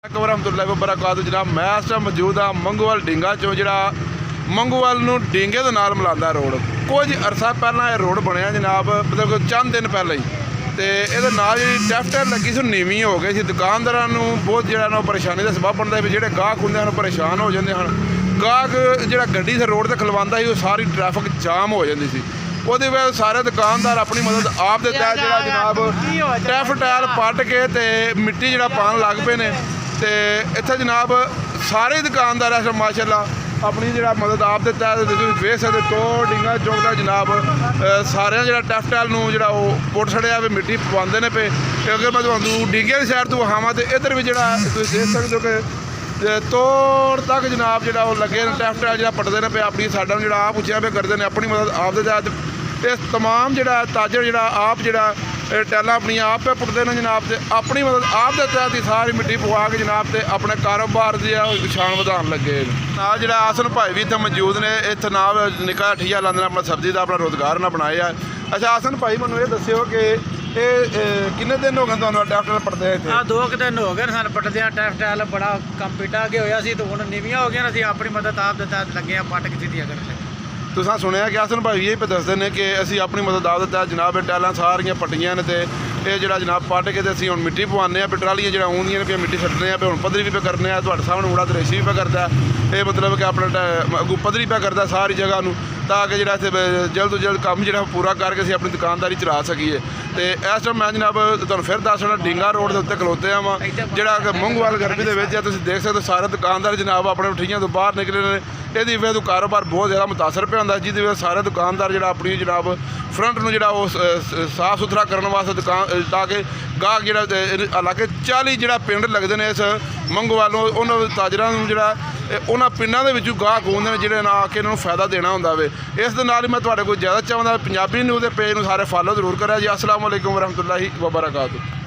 रहमतुल्लाहि व बरकातहू। जनाब मैं इस टाइम मौजूद हाँ मंगूवाल ढींगा चो, जो मंगूवाल ढींगे के नाल मिलाता रोड। कुछ अरसा पहला यह रोड बनया जनाब, मतलब चंद दिन पहले ही, तो ये नाल जी टैफ्टर लगी सी नीवी हो गई सी। दुकानदारों बहुत जो परेशानी का सबब बनता है, जोड़े गाहक होंगे हैं परेशान हो जाते हैं। गाहक जो गड्डी से रोड पर खलवाता ही, सारी ट्रैफिक जाम हो जाती सी। ਉਹਦੀ वजह सारे दुकानदार अपनी मदद आप दे तहत जो जनाब टैफ टायल पट के ते मिट्टी जो पान लग पे ने। तो इत्थे जनाब सारे दुकानदार इस माशाअल्लाह अपनी जो मदद आप दे तहत वेख सकते। तो ढींगा चौक का जनाब सारे जो टैफ टायल जो पुट छड़िया भी मिट्टी पवाते हैं पे। अगर मैं तुहानू ढींगे की साइड तो विखावां तो इधर भी जो देख सकते हो कि तोड़ तक जनाब जो लगे टैफ टायल जो पटते हैं पे। अपनी साडा जो आप उच्चिया पे करते हैं अपनी मदद आप दे तहत। इस तमाम जो ताजर जो आप जो टैल अपनी आप पे पुटते हैं जनाब, से अपनी मदद आप दे तहत ही सारी मिट्टी पवा के जनाब से अपने कारोबार की शान वधान लगे। नाल जो आसन भाई भी इतने मौजूद ने, इतने नाल निक्का ठीया लाते अपना सब्जी का अपना रोजगार ना बनाया। अच्छा आसन भाई मैं ये दस्यो कि किन्ने दिन हो गए तुहानू टैफ्ट पटदे इत्थे? 2 दिन हो गए सानू पटदे टैफ्ट टायल बड़ा कंपीटा अगे होया सी, तो हुण नीवियां हो गया। असीं अपनी मदद आप दे तहत लगे पट के सीधियां करने। तुसां सुनिया कि आसन भाई यही पे दसदे ने कि असी अपनी मदद आप दे तहत जनाब टाइलां सारियां पट्टियां ने, ते ये जो जनाब पट के असीं हुण मिट्टी पवाने पे। ट्रालियां जो आउंदियां ने मिट्टी सट्टने पे, हुण पद्धरी भी पे करने। तुहाडे सामने मुड़ा दरेशी भी पे करदा, ये मतलब कि अपना अगू पद्धरी पे करदा सारी जगह नूं, ताकि जो इत्थे जल्द तो जल्द काम जो पूरा करके असीं अपनी दुकानदारी चला सकीए। तो इस टाइम मैं जनाब तुहानू फिर दस देना ढींगा रोड के उत्ते खलोते हाँ जो मंगूवाल गर्मी के तुसीं देख सकते सारे दुकानदार जनाब अपने ठियां तो बाहर निकले ने। यदि वजह तो कारोबार बहुत ज़्यादा मुतासर पे होंदा, जिहदी वजह सारे दुकानदार जो अपनी जनाब फ्रंट नूं जो साफ सुथरा करने वास्ते दुकान, ताकि गाहक जो हालांकि 40 जो पिंड लगते हैं इस मंगूवालों, उन्होंने ताजरां नूं जो उन्होंने पिंडों के विचों गाहक आउंदे ने जिहड़े ना आके इन्होंने फायदा देना होंदा वे। इस दे नाल मैं तुहाडे कोल ज़्यादा चाहुंदा पंजाबी न्यूज़ दे पेज नूं सारे फॉलो जरूर करें जी। अस्सलाम वालेकुम वरहमतुल्लाहि वबरकातुहू।